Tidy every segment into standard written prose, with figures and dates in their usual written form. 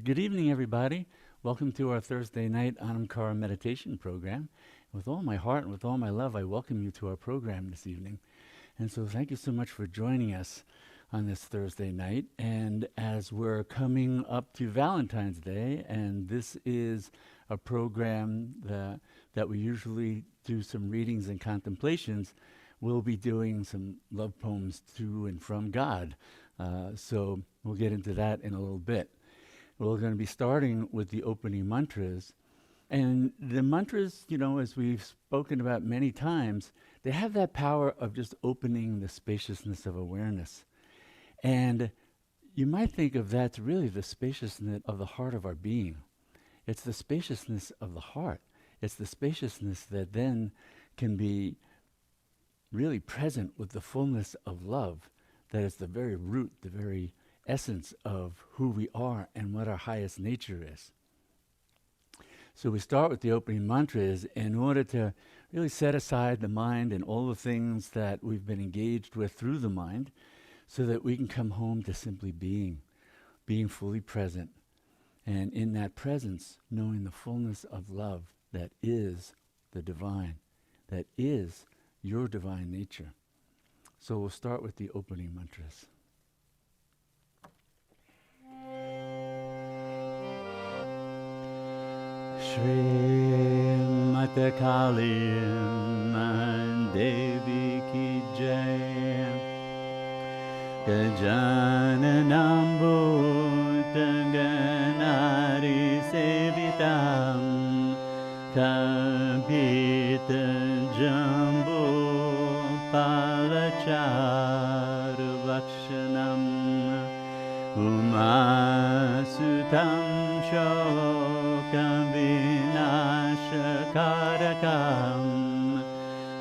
Good evening, everybody. Welcome to our Thursday night Anamkara meditation program. With all my heart and with all my love, I welcome you to our program this evening. And so thank you so much for joining us on this Thursday night. And as we're coming up to Valentine's Day, and this is a program that we usually do some readings and contemplations, we'll be doing some love poems to and from God. So we'll get into that in a little bit. We're going to be starting with the opening mantras. And the mantras, as we've spoken about many times, they have that power of just opening the spaciousness of awareness. And you might think of that as really the spaciousness of the heart of our being. It's the spaciousness of the heart. It's the spaciousness that then can be really present with the fullness of love that is the very root, the very essence of who we are and what our highest nature is. So we start with the opening mantras in order to really set aside the mind and all the things that we've been engaged with through the mind so that we can come home to simply being fully present. And in that presence, knowing the fullness of love that is the divine, that is your divine nature. So we'll start with the opening mantras. Shri Kali Devi Ki Jai Gajananam Bhutanganari Sevitam Kapita Jambu Palachar Vakshanam Umasutam Shokam Vinashakarakam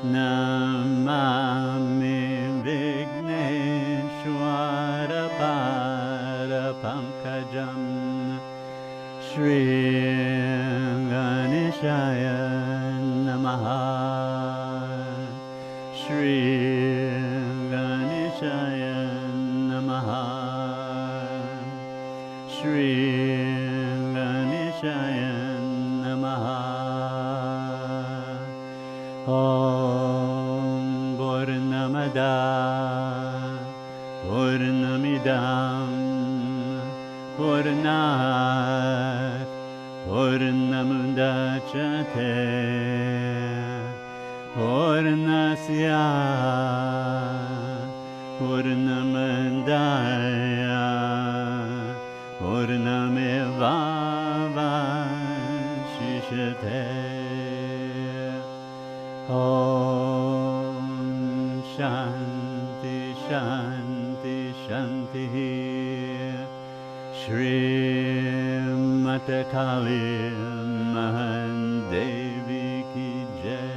Namami Vigneshwara Parapankajam Shri Ganeshaya Namaha Shri Ganeshaya Namaha Shri Ganeshaya Namaha Om Purnamada Purnamidam Purnat Purnamudachyate Purnasya Purnamandaya Purnamevavashishate Om Shanti Shanti Shanti Shri Kali Devi Ki Jai.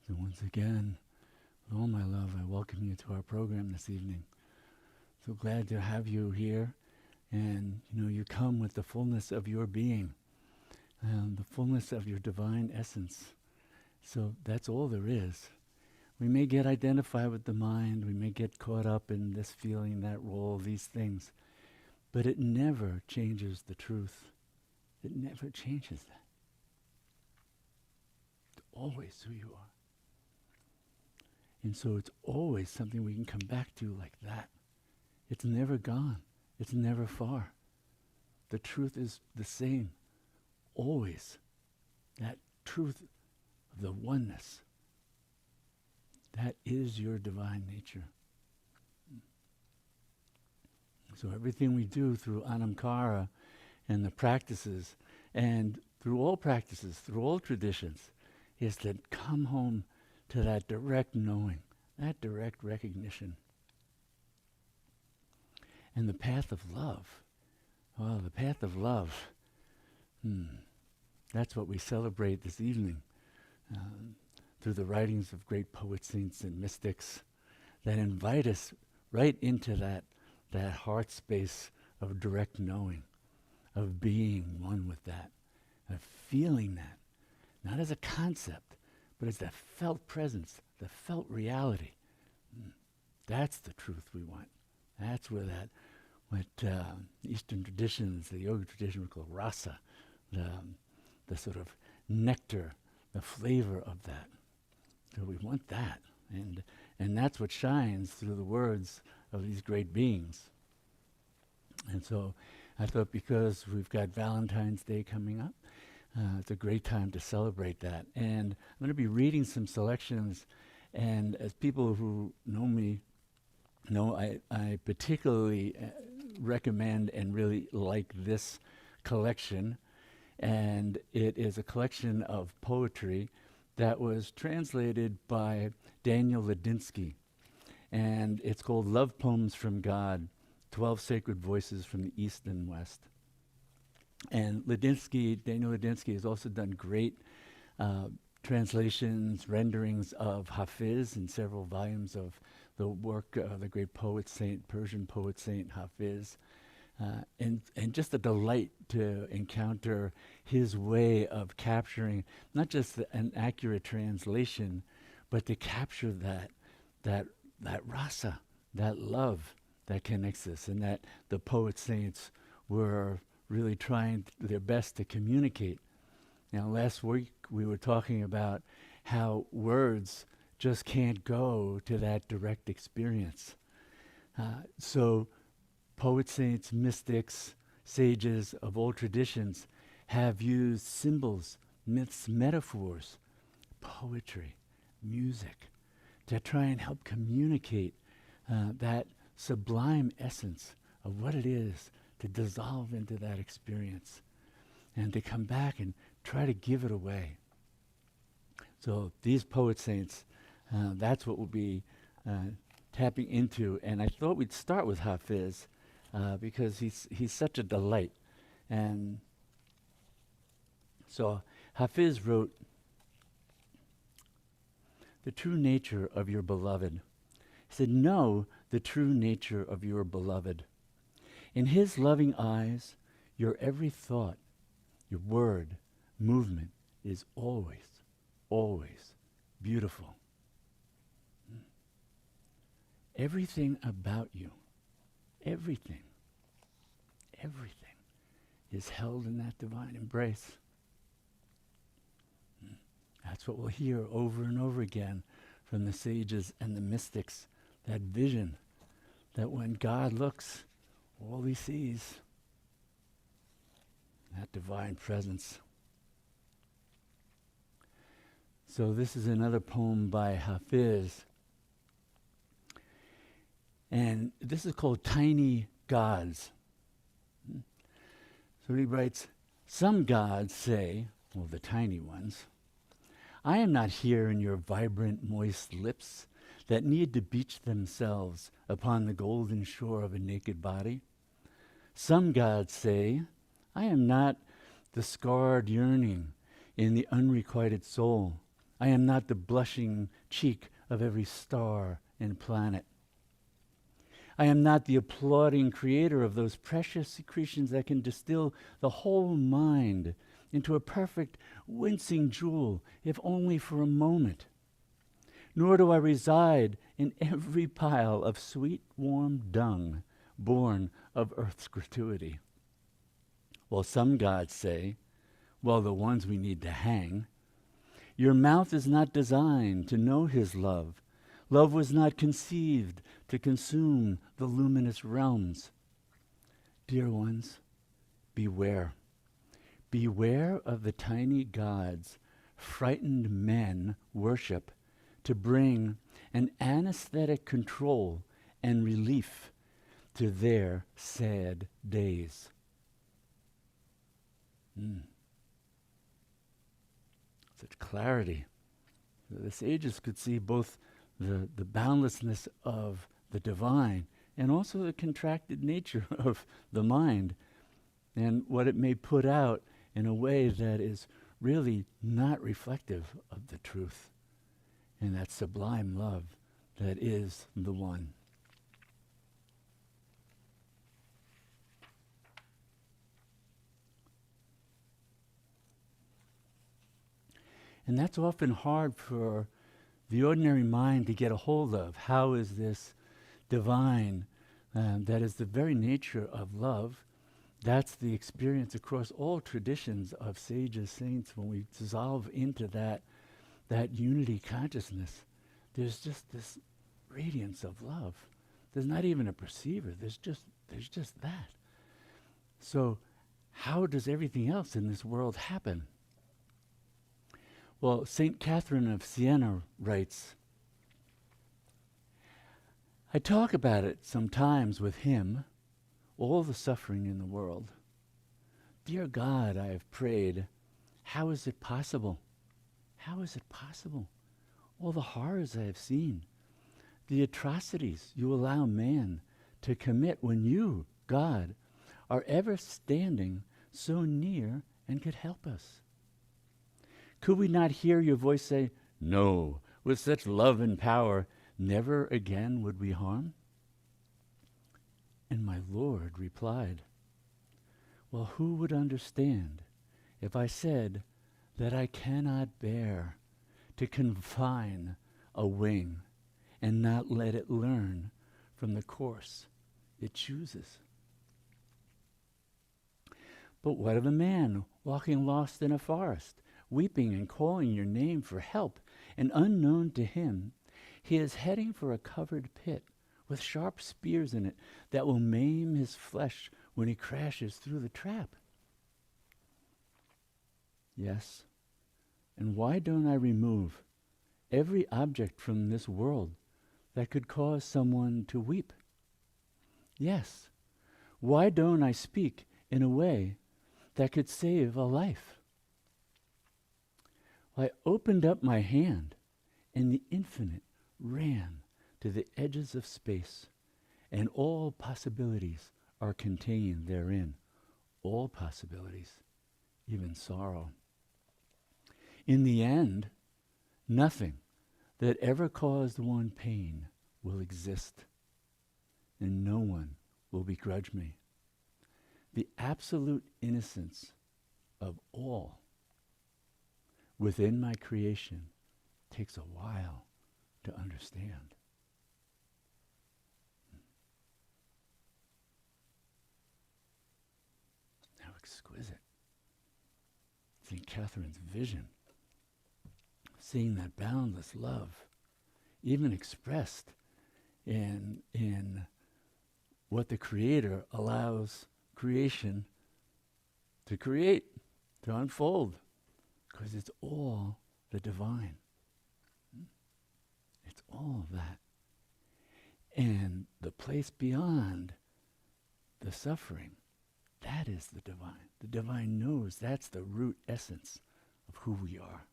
So once again, with all my love, I welcome you to our program this evening. So glad to have you here. And, you come with the fullness of your being, the fullness of your divine essence. So that's all there is. We may get identified with the mind, we may get caught up in this feeling, that role, these things, but it never changes the truth. It never changes that. It's always who you are. And so it's always something we can come back to like that. It's never gone. It's never far. The truth is the same. Always. That truth of the oneness. That is your divine nature. So everything we do through Anamkara and the practices, and through all practices, through all traditions, is to come home to that direct knowing, that direct recognition. And the path of love. Oh, the path of love. That's what we celebrate this evening through the writings of great poets, saints, and mystics that invite us right into that heart space of direct knowing, of being one with that, of feeling that, not as a concept, but as the felt presence, the felt reality. That's the truth we want. That's where that, what Eastern traditions, the yoga tradition would call rasa, the sort of nectar, the flavor of that. So we want that. And that's what shines through the words of these great beings. And so I thought, because we've got Valentine's Day coming up, it's a great time to celebrate that. And I'm going to be reading some selections, and as people who know me know, I particularly recommend and really like this collection. And it is a collection of poetry that was translated by Daniel Ladinsky. And it's called Love Poems from God, 12 Sacred Voices from the East and West. And Daniel Ladinsky has also done great translations, renderings of Hafiz in several volumes of the work of the great poet saint, Persian poet saint Hafiz. And just a delight to encounter his way of capturing not just an accurate translation, but to capture that rasa, that love that connects us, and that the poet saints were really trying their best to communicate. Now, last week we were talking about how words just can't go to that direct experience. So poet saints, mystics, sages of all traditions have used symbols, myths, metaphors, poetry, music, to try and help communicate that sublime essence of what it is to dissolve into that experience and to come back and try to give it away. So these poet saints, that's what we'll be tapping into. And I thought we'd start with Hafiz because he's such a delight. And so Hafiz wrote, "The true nature of your beloved." He said, "Know the true nature of your beloved. In his loving eyes, your every thought, your word, movement is always, always beautiful. Everything about you, everything is held in that divine embrace." That's what we'll hear over and over again from the sages and the mystics, that vision that when God looks, all he sees, that divine presence. So this is another poem by Hafiz. And this is called Tiny Gods. So he writes, "Some gods say," well, the tiny ones, "I am not here in your vibrant, moist lips that need to beach themselves upon the golden shore of a naked body. Some gods say, I am not the scarred yearning in the unrequited soul. I am not the blushing cheek of every star and planet. I am not the applauding creator of those precious secretions that can distill the whole mind into a perfect, wincing jewel, if only for a moment. nor do I reside in every pile of sweet, warm dung born of earth's gratuity. Well, some gods say, well, the ones we need to hang, your mouth is not designed to know his love. Love was not conceived to consume the luminous realms. Dear ones, beware. Beware of the tiny gods frightened men worship to bring an anesthetic control and relief to their sad days. Such clarity. The sages could see both the boundlessness of the divine and also the contracted nature of the mind and what it may put out in a way that is really not reflective of the truth and that sublime love that is the one. And that's often hard for the ordinary mind to get a hold of. How is this divine that is the very nature of love? That's the experience across all traditions of sages, saints. When we dissolve into that unity consciousness, there's just this radiance of love. There's not even a perceiver. There's just that. So how does everything else in this world happen? Well, St. Catherine of Siena writes, I talk about it sometimes with him, all the suffering in the world. Dear God, I have prayed, how is it possible? How is it possible? All the horrors I have seen, the atrocities you allow man to commit when you, God, are ever standing so near and could help us. Could we not hear your voice say, no, with such love and power, never again would we harm? And my Lord replied, well, who would understand if I said that I cannot bear to confine a wing and not let it learn from the course it chooses? But what of a man walking lost in a forest, weeping and calling your name for help, and unknown to him, he is heading for a covered pit with sharp spears in it that will maim his flesh when he crashes through the trap? Yes, and why don't I remove every object from this world that could cause someone to weep? Yes, why don't I speak in a way that could save a life? I opened up my hand, and the infinite ran to the edges of space, and all possibilities are contained therein. All possibilities, even sorrow. In the end, nothing that ever caused one pain will exist, and no one will begrudge me. The absolute innocence of all within my creation takes a while to understand. How exquisite. St. Catherine's vision, seeing that boundless love, even expressed in what the Creator allows creation to create, to unfold, because it's all the divine. It's all that. And the place beyond the suffering, that is the divine. The divine knows that's the root essence of who we are.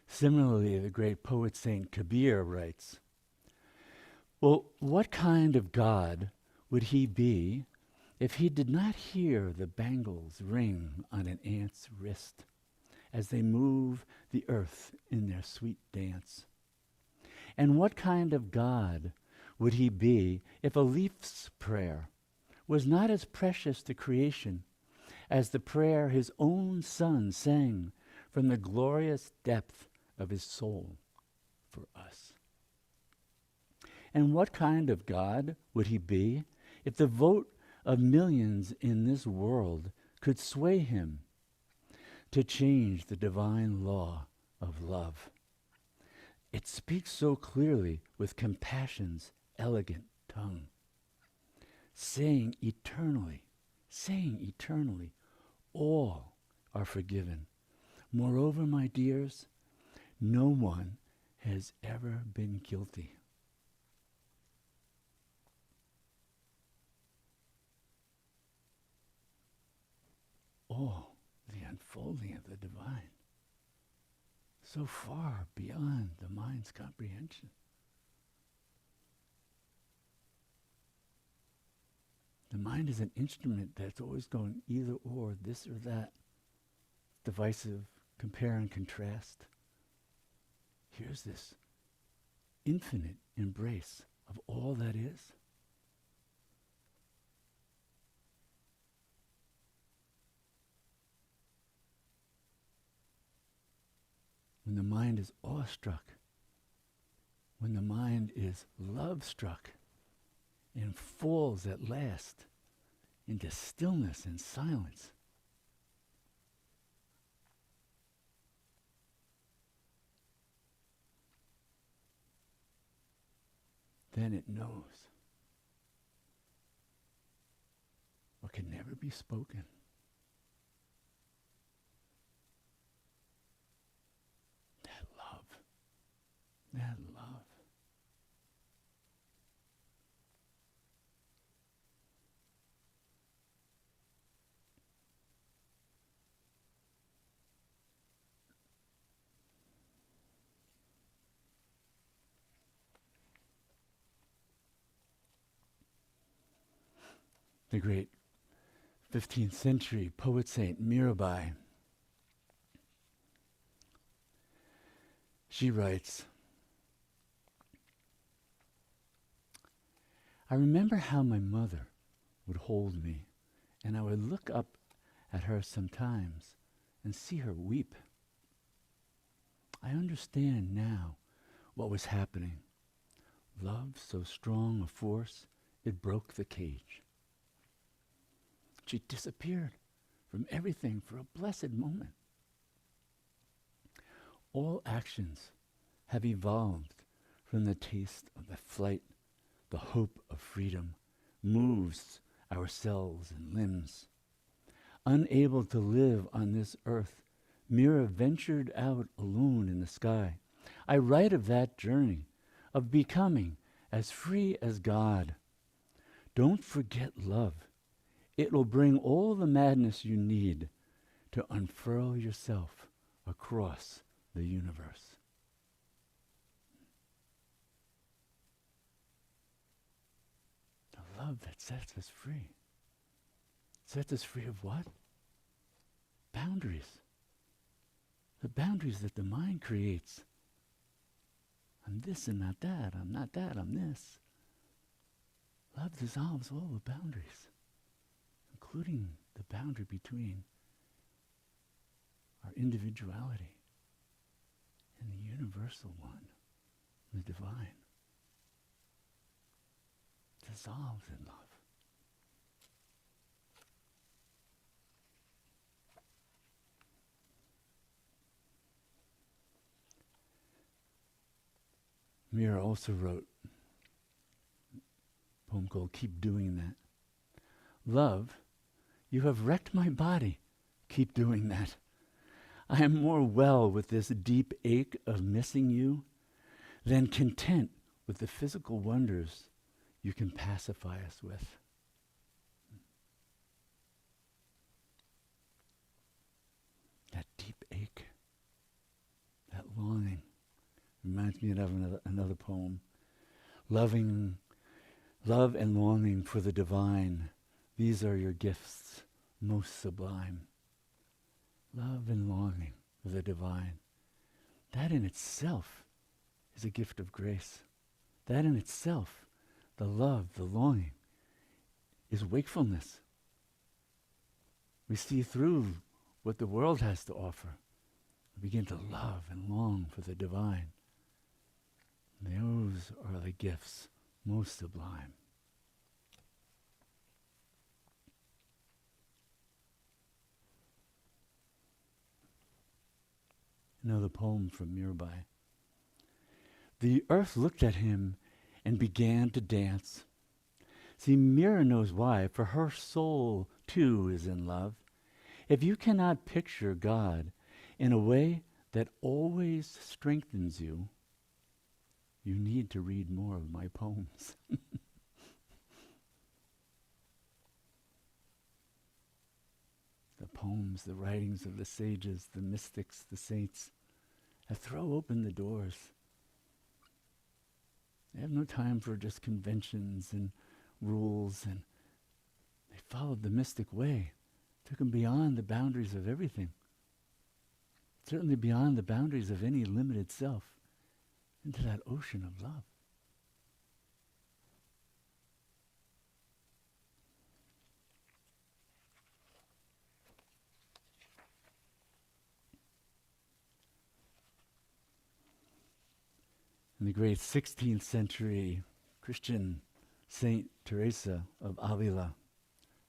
Similarly, the great poet Saint Kabir writes, well, what kind of God would he be if he did not hear the bangles ring on an ant's wrist as they move the earth in their sweet dance? And what kind of God would he be if a leaf's prayer was not as precious to creation as the prayer his own Son sang from the glorious depth of his soul for us. And what kind of God would he be if the vote of millions in this world could sway him to change the divine law of love? It speaks so clearly with compassion's elegant tongue, saying eternally, all are forgiven. Moreover, my dears, no one has ever been guilty. Oh, the unfolding of the divine, so far beyond the mind's comprehension. The mind is an instrument that's always going either or, this or that, divisive, compare and contrast. Here's this infinite embrace of all that is. When the mind is awestruck, when the mind is love-struck, and falls at last into stillness and silence, then it knows what can never be spoken. That love. The great 15th century poet saint Mirabai, she writes, I remember how my mother would hold me, and I would look up at her sometimes and see her weep. I understand now what was happening. Love, so strong a force, it broke the cage. She disappeared from everything for a blessed moment. All actions have evolved from the taste of the flight. The hope of freedom moves our cells and limbs. Unable to live on this earth, Mira ventured out alone in the sky. I write of that journey, of becoming as free as God. Don't forget love. It will bring all the madness you need to unfurl yourself across the universe. The love that sets us free. Sets us free of what? Boundaries. The boundaries that the mind creates. I'm this and not that. I'm not that. I'm this. Love dissolves all the boundaries, including the boundary between our individuality and the universal one, the divine. Dissolves in love. Mira also wrote a poem called Keep Doing That. Love, you have wrecked my body. Keep doing that. I am more well with this deep ache of missing you than content with the physical wonders you can pacify us with. That deep ache, that longing, reminds me of another poem. Love and longing for the divine, these are your gifts most sublime. Love and longing for the divine. That in itself is a gift of grace. That in itself, the love, the longing, is wakefulness. We see through what the world has to offer. We begin to love and long for the divine. Those are the gifts most sublime. Another poem from Mirabai. The earth looked at him and began to dance. See, Mira knows why, for her soul too is in love. If you cannot picture God in a way that always strengthens you, you need to read more of my poems. The poems, the writings of the sages, the mystics, the saints, that throw open the doors. They have no time for just conventions and rules, and they followed the mystic way. Took them beyond the boundaries of everything. Certainly beyond the boundaries of any limited self, into that ocean of love. And the great 16th century Christian Saint Teresa of Avila,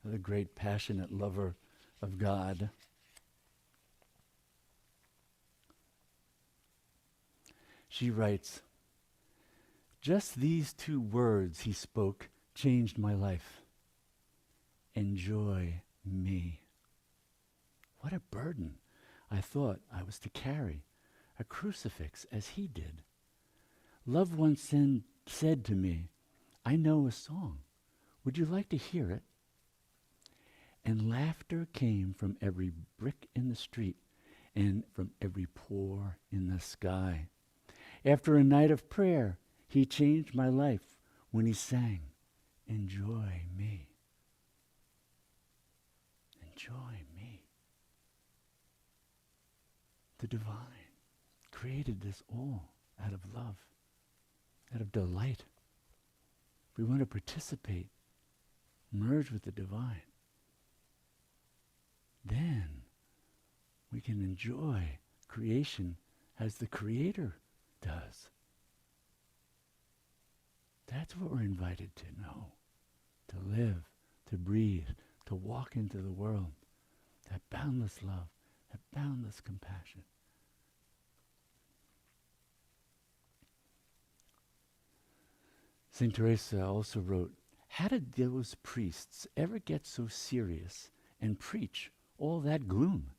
the great passionate lover of God. She writes, "Just these two words he spoke changed my life. Enjoy me." What a burden I thought I was to carry, a crucifix as he did. Love once said to me, "I know a song. Would you like to hear it?" And laughter came from every brick in the street and from every pore in the sky. After a night of prayer, he changed my life when he sang, "Enjoy me. Enjoy me." The divine created this all out of love, out of delight. If we want to participate, merge with the divine, then we can enjoy creation as the Creator does. That's what we're invited to know, to live, to breathe, to walk into the world. That boundless love, that boundless compassion. Saint Teresa also wrote, "How did those priests ever get so serious and preach all that gloom?"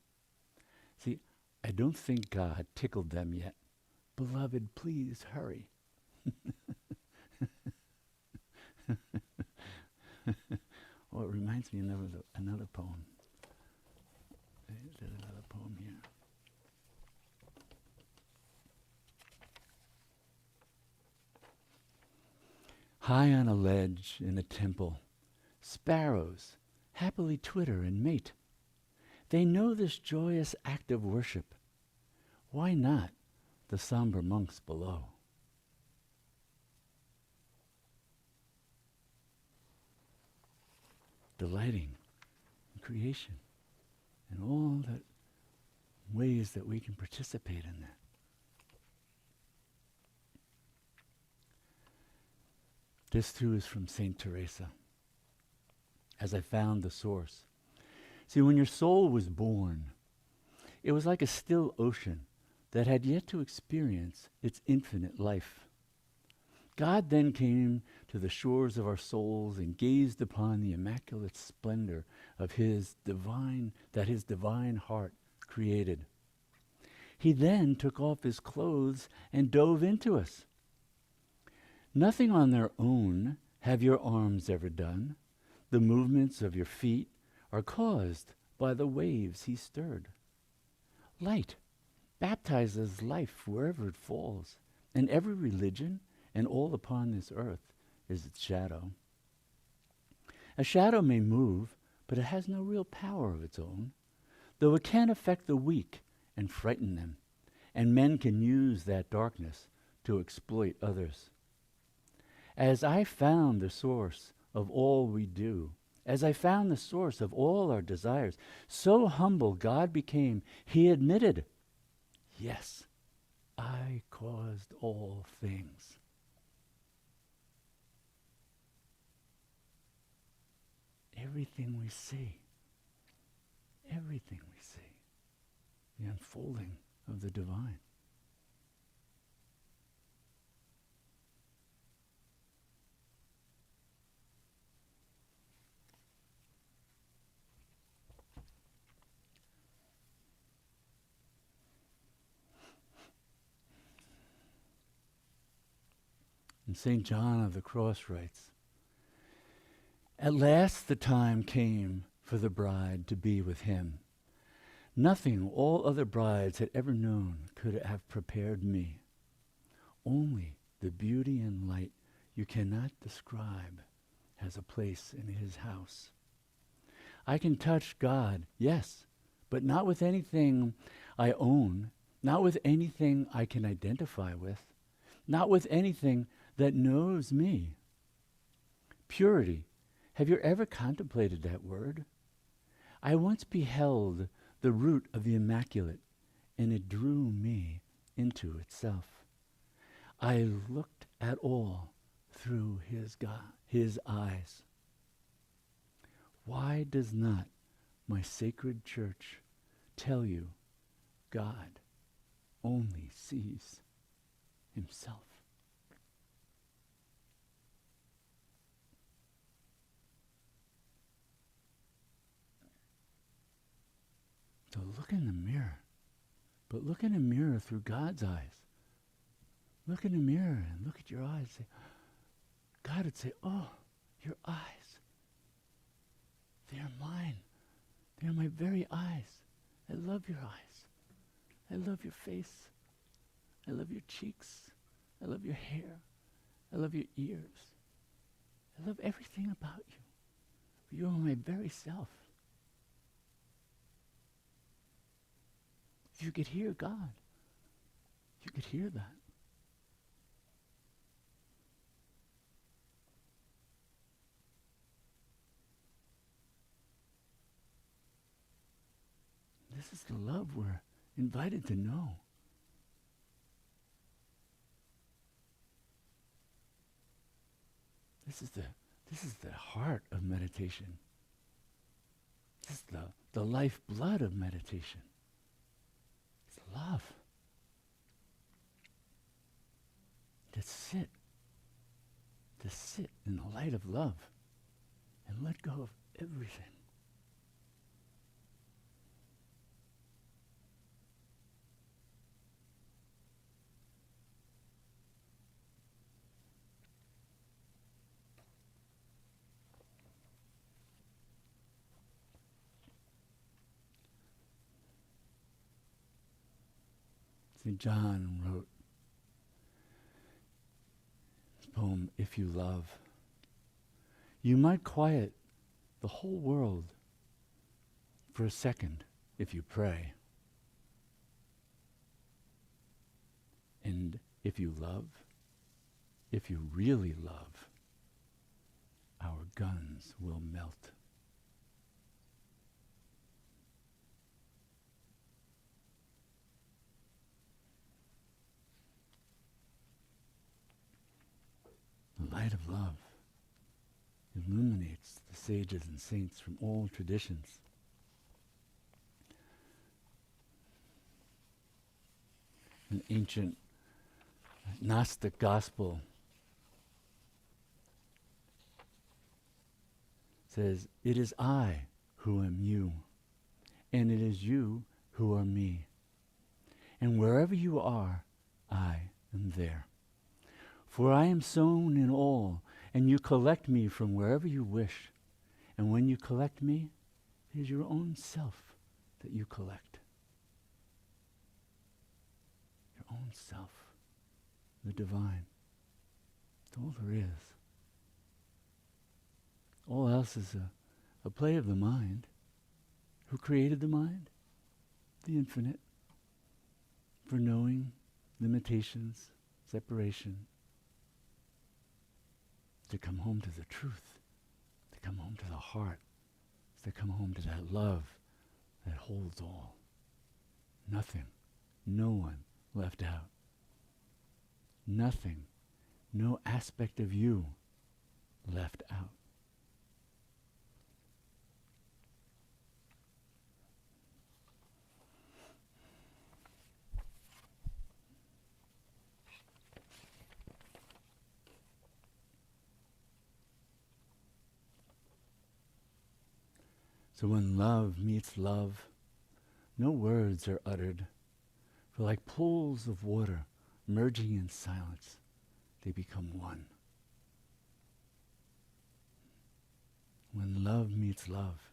See, I don't think God tickled them yet. Beloved, please hurry. Oh, it reminds me of another poem. There's another poem here. High on a ledge in a temple, sparrows happily twitter and mate. They know this joyous act of worship. Why not the somber monks below? Delighting in creation and all the ways that we can participate in that. This too is from Saint Teresa, as I found the source. See, when your soul was born, it was like a still ocean that had yet to experience its infinite life. God then came to the shores of our souls and gazed upon the immaculate splendor of his divine heart created. He then took off his clothes and dove into us. Nothing on their own have your arms ever done. The movements of your feet are caused by the waves he stirred. Light baptizes life wherever it falls, and every religion and all upon this earth is its shadow. A shadow may move, but it has no real power of its own, though it can affect the weak and frighten them, and men can use that darkness to exploit others. As I found the source of all we do, As I found the source of all our desires, so humble God became, he admitted, yes, I caused all things. Everything we see, the unfolding of the divine. And St. John of the Cross writes, at last the time came for the bride to be with him. Nothing all other brides had ever known could have prepared me. Only the beauty and light you cannot describe has a place in his house. I can touch God, yes, but not with anything I own, not with anything I can identify with, not with anything that knows me. Purity. Have you ever contemplated that word? I once beheld the root of the immaculate, and it drew me into itself. I looked at all through his eyes. Why does not my sacred church tell you God only sees himself? So look in the mirror, but look in the mirror through God's eyes. Look in the mirror and look at your eyes. Say, God would say, oh, your eyes. They are mine. They are my very eyes. I love your eyes. I love your face. I love your cheeks. I love your hair. I love your ears. I love everything about you. You are my very self. If you could hear God, you could hear that. This is the love we're invited to know. This is the heart of meditation. This is the lifeblood of meditation. It's love. To sit in the light of love and let go of everything. St. John wrote his poem, If You Love. You might quiet the whole world for a second if you pray. And if you love, if you really love, our guns will melt. The light of love illuminates the sages and saints from all traditions. An ancient Gnostic gospel says, it is I who am you, and it is you who are me. And wherever you are, I am there. For I am sown in all, and you collect me from wherever you wish. And when you collect me, it is your own self that you collect. Your own self, the divine. That's all there is. All else is a play of the mind. Who created the mind? The infinite. For knowing limitations, separation. To come home to the truth, to to come home to the heart. It's to come home to that love that holds all. Nothing, no one left out. Nothing, no aspect of you left out. So when love meets love, no words are uttered, for like pools of water merging in silence, they become one. When love meets love,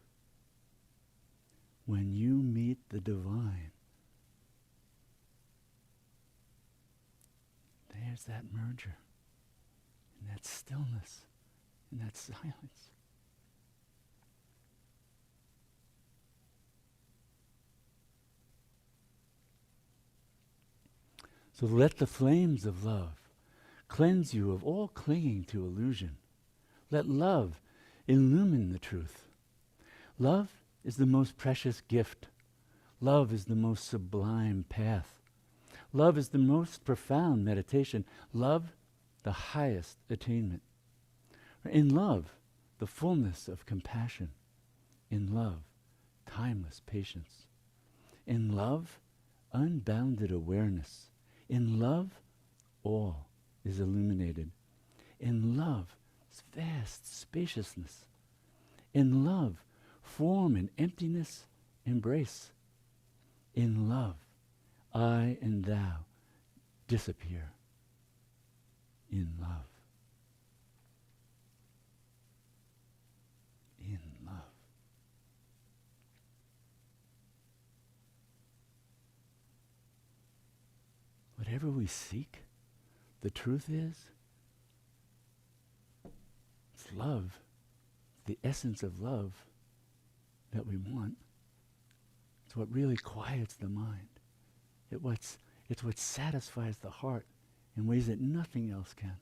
when you meet the divine, there's that merger, and that stillness, and that silence. So let the flames of love cleanse you of all clinging to illusion. Let love illumine the truth. Love is the most precious gift. Love is the most sublime path. Love is the most profound meditation. Love, the highest attainment. In love, the fullness of compassion. In love, timeless patience. In love, unbounded awareness. In love, all is illuminated. In love, vast spaciousness. In love, form and emptiness embrace. In love, I and thou disappear. In love. In love. Whatever we seek, the truth is, it's love, the essence of love that we want. It's what really quiets the mind. It's what satisfies the heart in ways that nothing else can.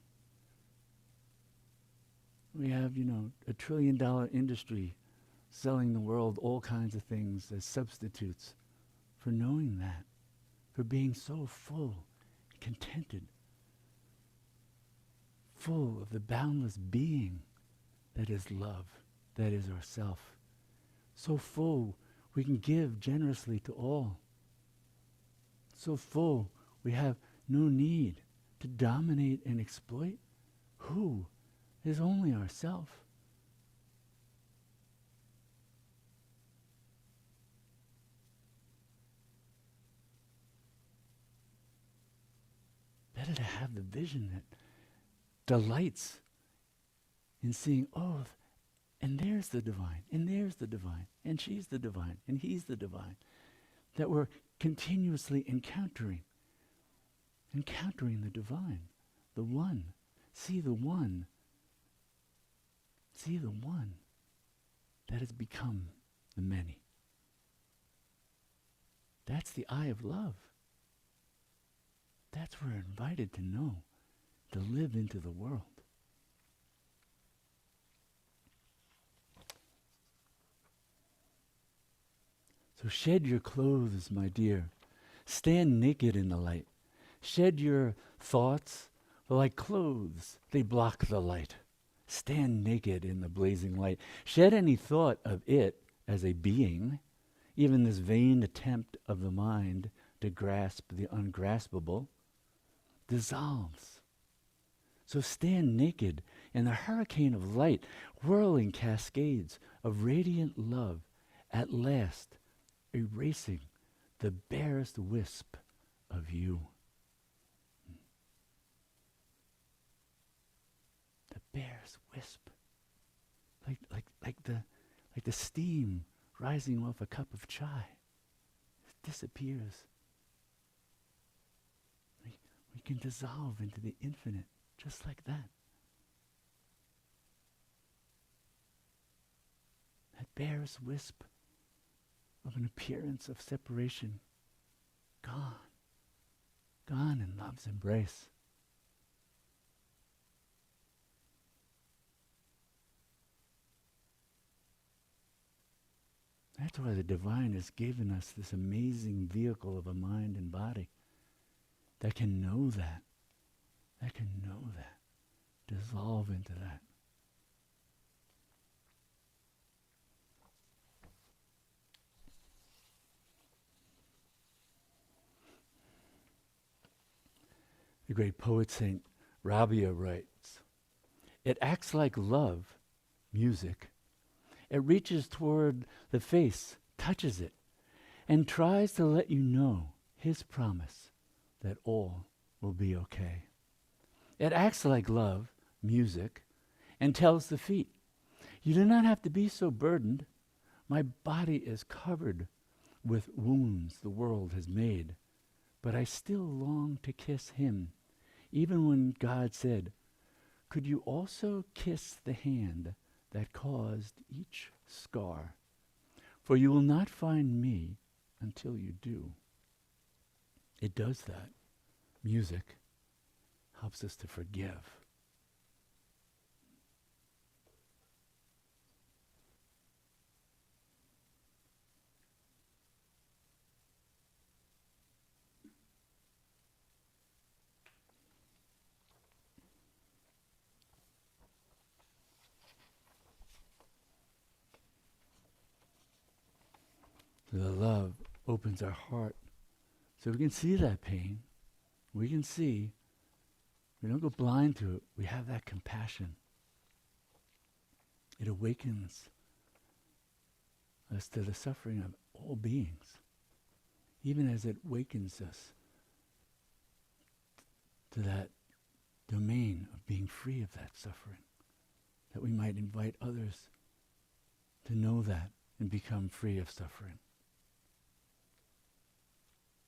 We have, a $1 trillion industry selling the world all kinds of things as substitutes for knowing that, for being so full, contented, full of the boundless being that is love, that is ourself. So full, we can give generously to all. So full, we have no need to dominate and exploit. Who is only ourself? Better to have the vision that delights in seeing, oh, and there's the divine, and there's the divine, and she's the divine, and he's the divine. That we're continuously encountering the divine, the one. See the one. See the one that has become the many. That's the eye of love. That's what we're invited to know, to live into the world. So shed your clothes, my dear. Stand naked in the light. Shed your thoughts, for like clothes, they block the light. Stand naked in the blazing light. Shed any thought of it as a being, even this vain attempt of the mind to grasp the ungraspable, dissolves. So stand naked in the hurricane of light, whirling cascades of radiant love, at last erasing the barest wisp of you. The barest wisp. Like the steam rising off a cup of chai. It disappears. We can dissolve into the infinite just like that. That barest wisp of an appearance of separation, gone in love's embrace. That's why the divine has given us this amazing vehicle of a mind and body that can know that, dissolve into that. The great poet Saint Rabia writes, "It acts like love, music. It reaches toward the face, touches it, and tries to let you know his promise that all will be okay. It acts like love, music, and tells the feet, you do not have to be so burdened. My body is covered with wounds the world has made, but I still long to kiss him, even when God said, could you also kiss the hand that caused each scar? For you will not find me until you do." It does that. Music helps us to forgive. The love opens our heart so we can see that pain. We can see. We don't go blind to it. We have that compassion. It awakens us to the suffering of all beings, even as it wakens us to that domain of being free of that suffering, that we might invite others to know that and become free of suffering.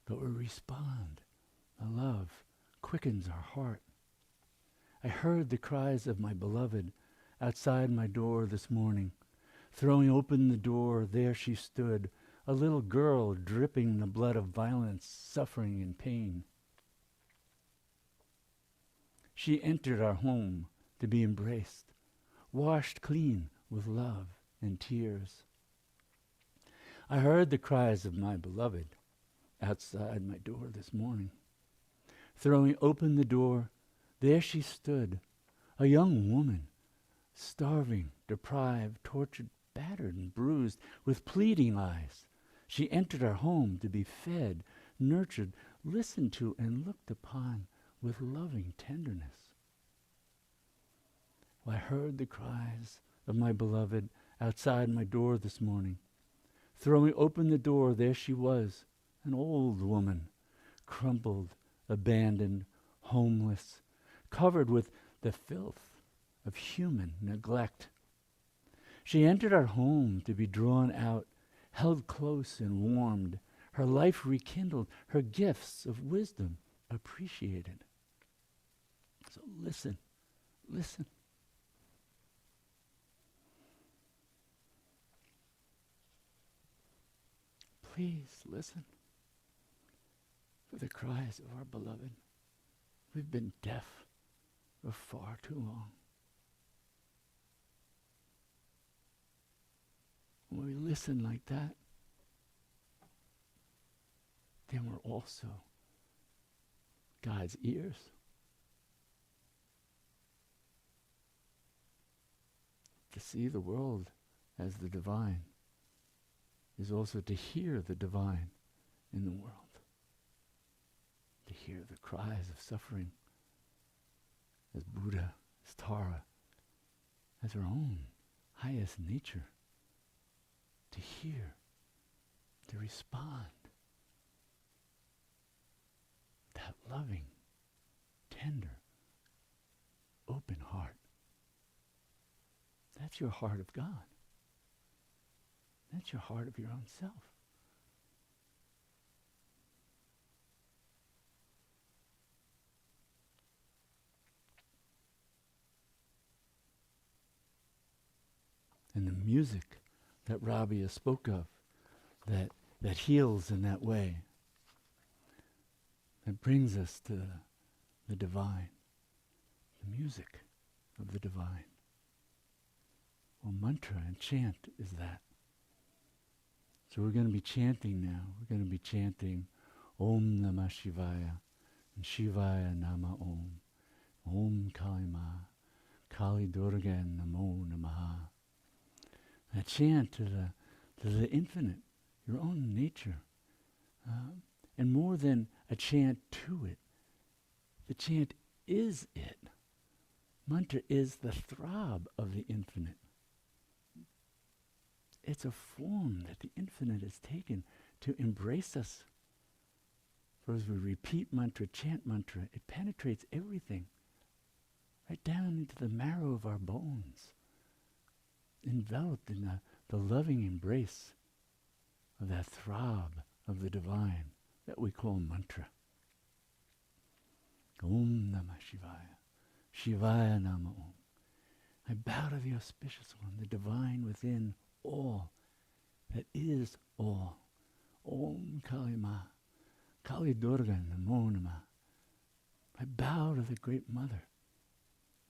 But we respond. The love quickens our heart. I heard the cries of my beloved outside my door this morning. Throwing open the door, there she stood, a little girl dripping the blood of violence, suffering and pain. She entered our home to be embraced, washed clean with love and tears. I heard the cries of my beloved outside my door this morning. Throwing open the door, there she stood, a young woman, starving, deprived, tortured, battered, and bruised, with pleading eyes. She entered our home to be fed, nurtured, listened to, and looked upon with loving tenderness. Well, I heard the cries of my beloved outside my door this morning. Throwing open the door, there she was, an old woman, crumpled, abandoned, homeless, covered with the filth of human neglect. She entered our home to be drawn out, held close and warmed, her life rekindled, her gifts of wisdom appreciated. So listen. Please listen for the cries of our beloved. We've been deaf for far too long. When we listen like that, then we're also God's ears. To see the world as the divine is also to hear the divine in the world. To hear the cries of suffering as Buddha, as Tara, as our own highest nature. To hear, to respond. That loving, tender, open heart. That's your heart of God. That's your heart of your own self. And the music that Rabia spoke of, that heals in that way, that brings us to the divine, the music of the divine. Well, mantra and chant is that. So we're going to be chanting now. We're going to be chanting Om Namah Shivaya and Shivaya Nama Om. Om Kali Ma, Kali Durga Namo Namaha. A chant to the infinite, your own nature. And more than a chant to it, the chant is it. Mantra is the throb of the infinite. It's a form that the infinite has taken to embrace us. For as we repeat mantra, chant mantra, it penetrates everything, right down into the marrow of our bones, enveloped in the loving embrace of that throb of the divine that we call mantra. Om Namah Shivaya, Shivaya Nama Om. I bow to the auspicious one, the divine within all, that is all. Om Kali Ma, Kali Durga Namo Namah. I bow to the great mother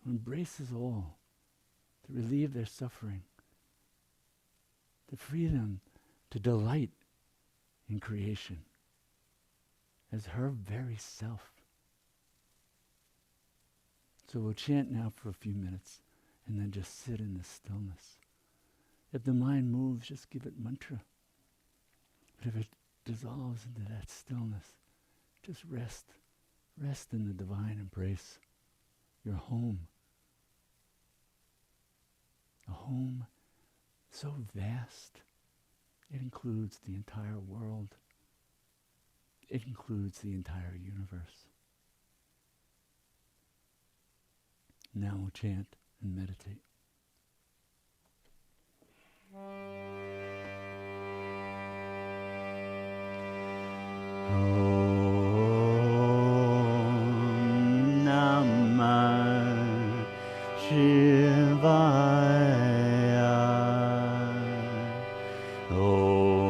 who embraces all, to relieve their suffering, to free them to delight in creation as her very self. So we'll chant now for a few minutes and then just sit in the stillness. If the mind moves, just give it mantra. But if it dissolves into that stillness, just rest. Rest in the divine embrace. Your home. A home so vast, it includes the entire world. It includes the entire universe. Now we'll chant and meditate. Om Namah Shivaya. Om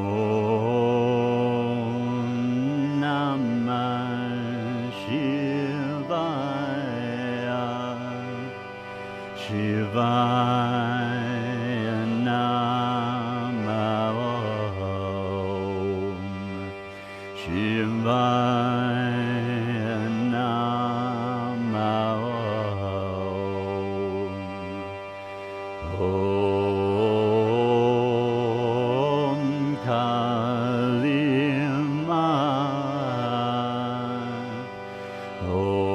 Namah Shivaya. Shivaya Nama Om. Shivaya Nama Om. Om Kali Ma. Om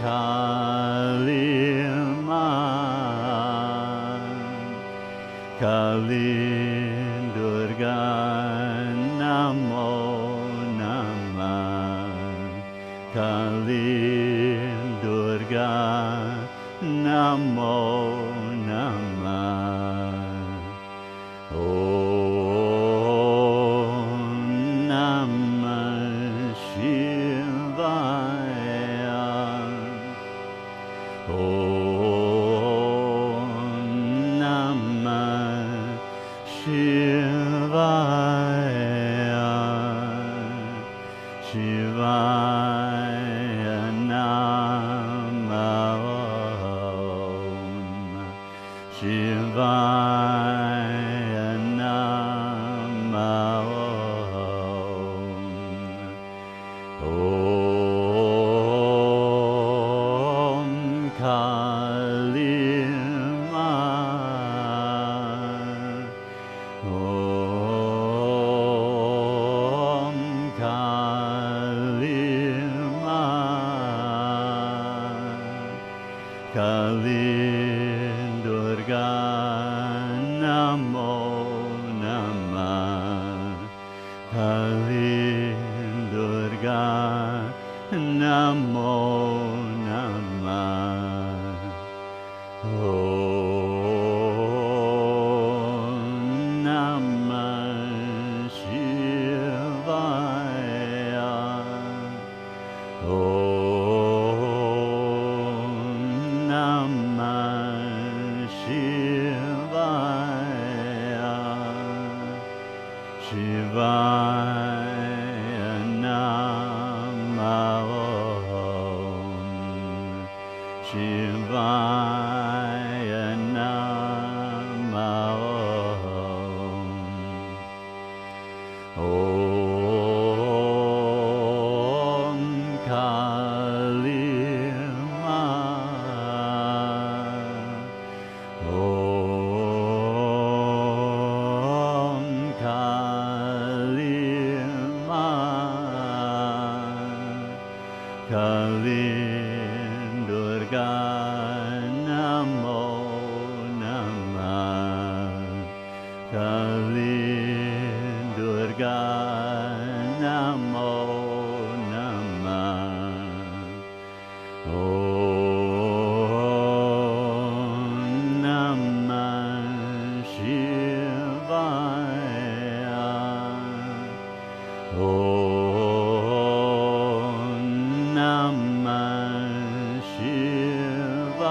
Kali Ma. Kali Durga Namo Namah. Kali Durga Namo Namah. Om Namah Shivaya. Om Namah Shivaya. Shivaya Nama Om. Shivaya Nama Om. Om Kali Ma. Om Kali Ma. Kali Durga Namo Namah. Kali Durga Namo Namah. Om Namah Shivaya. Om Namah Shivaya. Shivaya Nama Om. Shivaya Nama Om. Kalin Durga Namo Namah. Kalin Durga Namo Namah. Om Namah Shivaya. Om Namah Shivaya.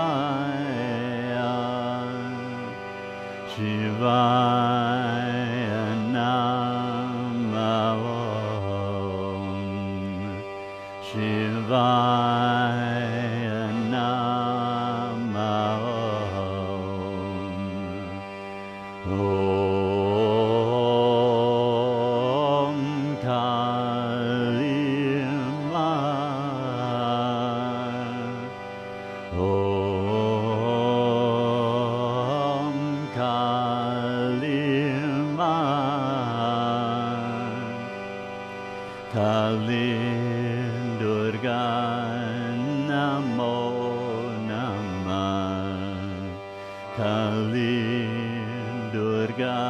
Shivaya Namah. Shivaya Namah. Om Kalima. Om Kalima. Kalin Durga Namo Namah. Kalin Durga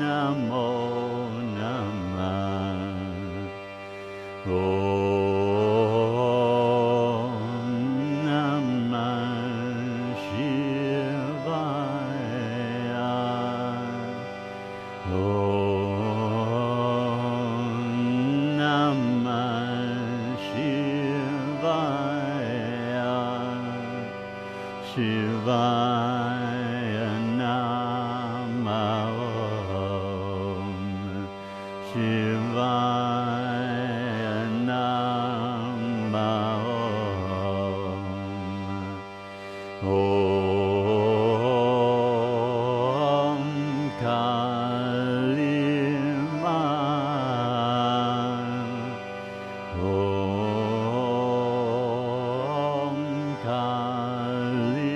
Namo Namah. Om Namah Shivaya. Om Namah Shivaya. Shivaya Namah. Shivaya Namah. Om Kalima. Om Kalima.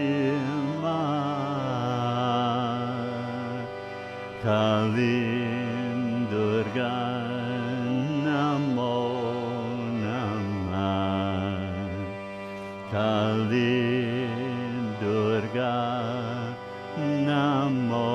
Kalin Durga Namo Namah. Kalin Durga Namo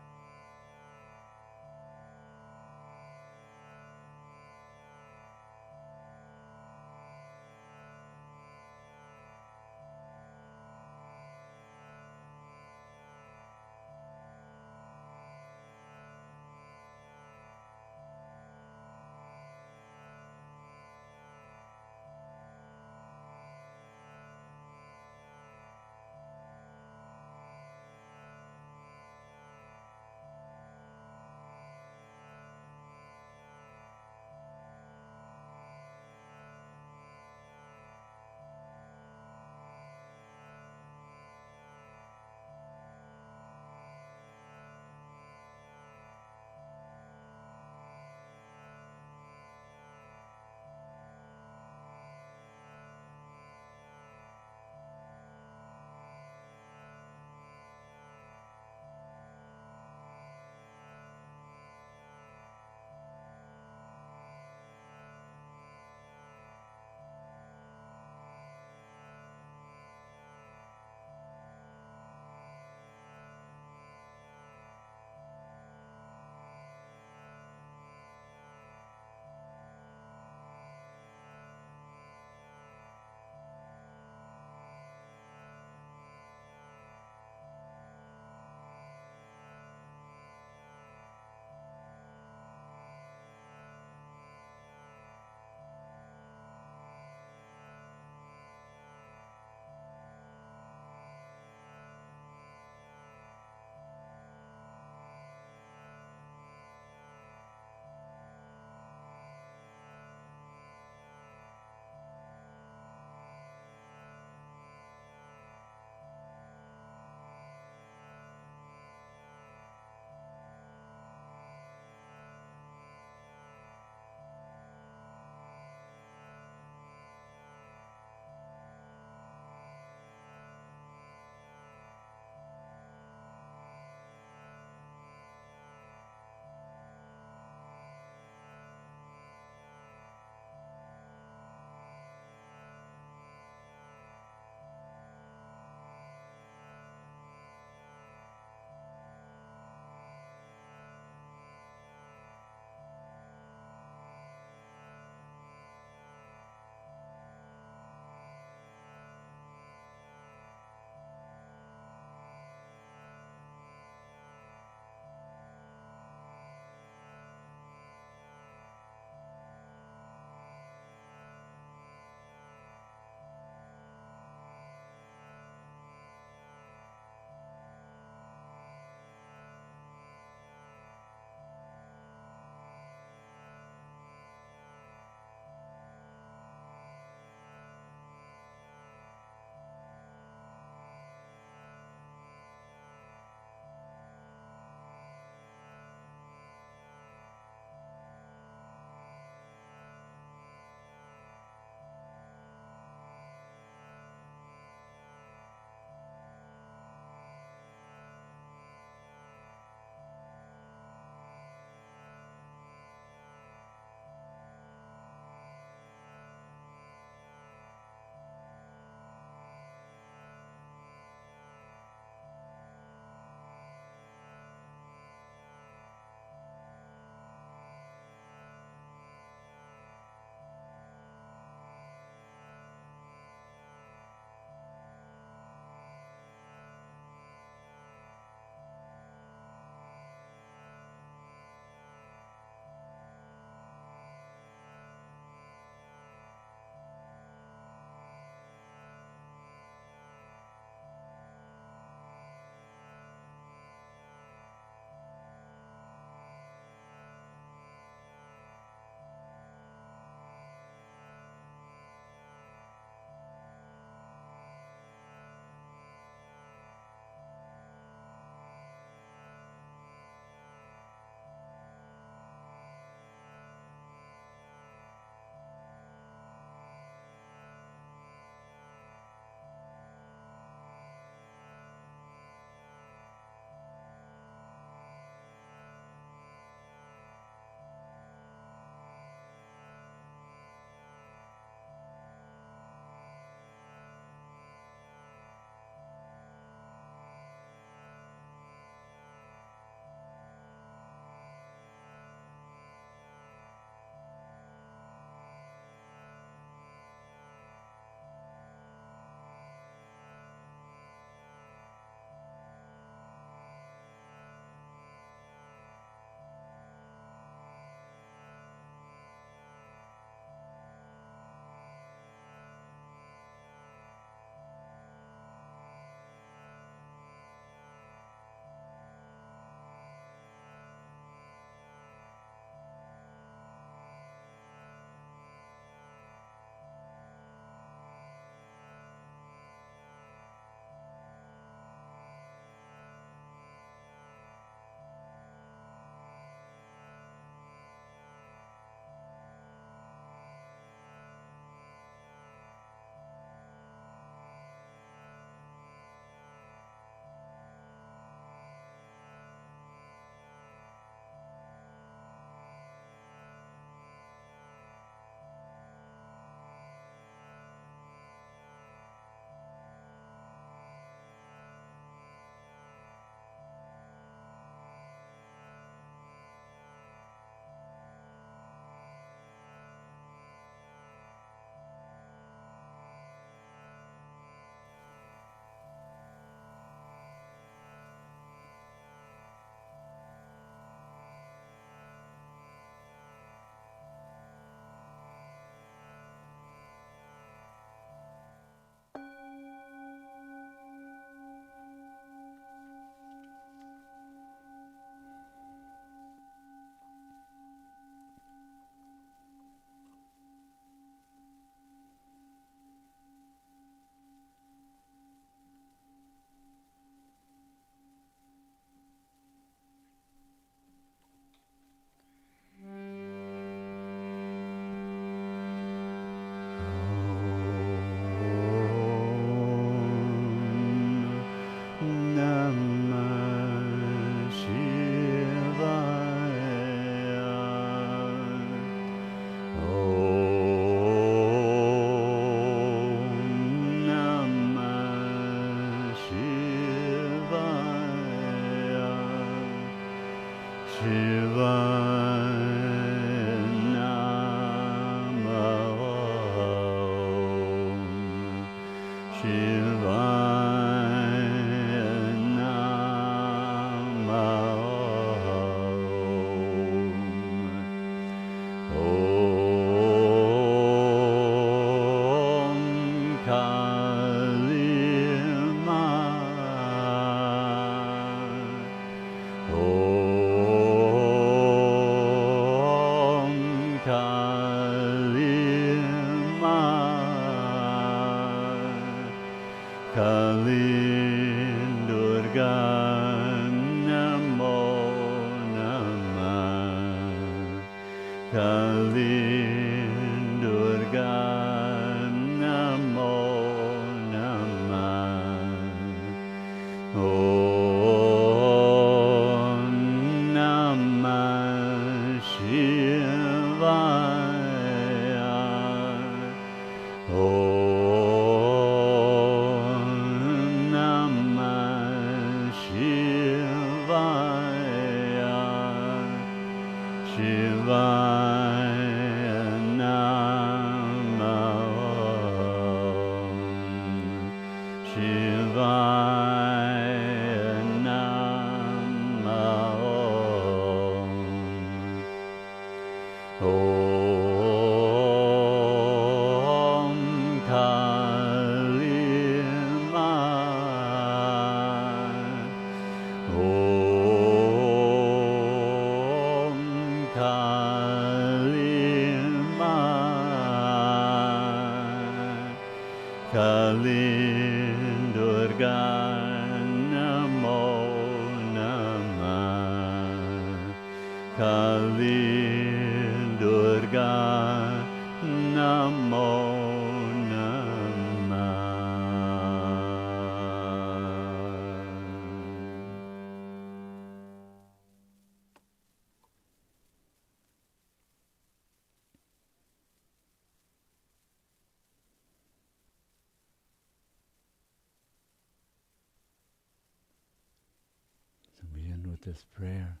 So we end with this prayer.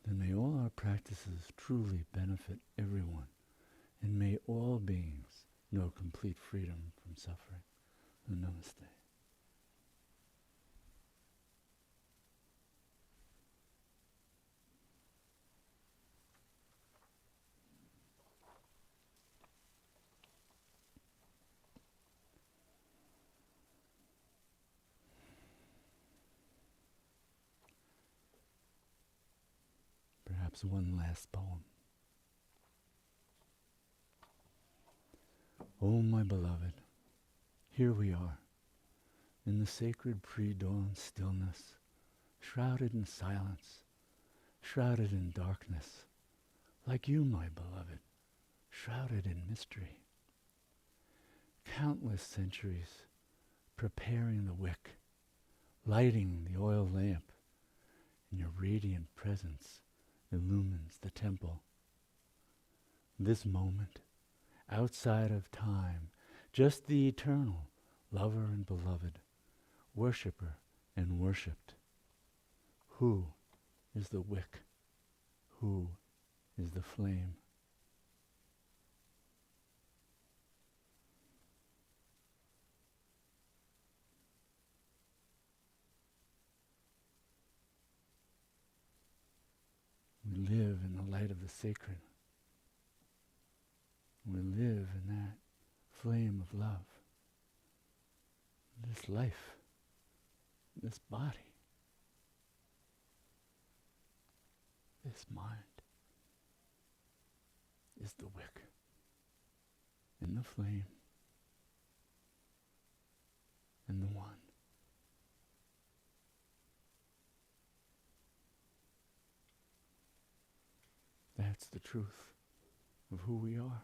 Then may all our practices truly benefit everyone, and may all beings know complete freedom from suffering. Namaste. Perhaps one last poem. Oh, my beloved, here we are, in the sacred pre-dawn stillness, shrouded in silence, shrouded in darkness, like you, my beloved, shrouded in mystery. Countless centuries preparing the wick, lighting the oil lamp, and your radiant presence illumines the temple. This moment, outside of time, just the eternal, lover and beloved, worshipper and worshipped. Who is the wick? Who is the flame? We live in the light of the sacred. We live in that flame of love. this life, this body, this mind is the wick and the flame and the one. That's the truth of who we are.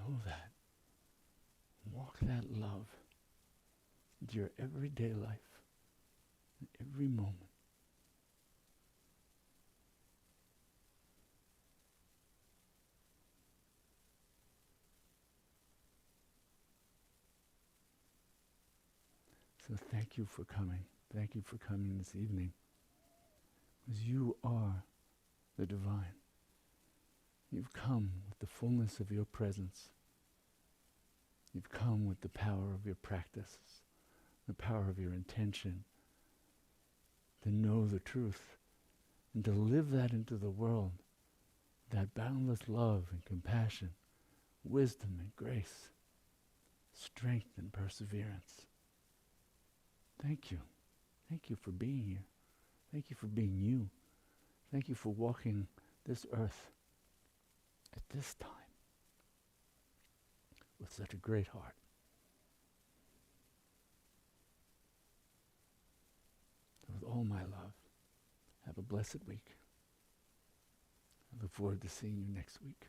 Know that. Walk that love into your everyday life, in every moment. So thank you for coming. Thank you for coming this evening. Because you are the divine. You've come with the fullness of your presence. You've come with the power of your practice, the power of your intention, to know the truth and to live that into the world, that boundless love and compassion, wisdom and grace, strength and perseverance. Thank you. Thank you for being here. Thank you for being you. Thank you for walking this earth at this time with such a great heart. With all my love, have a blessed week. I look forward to seeing you next week.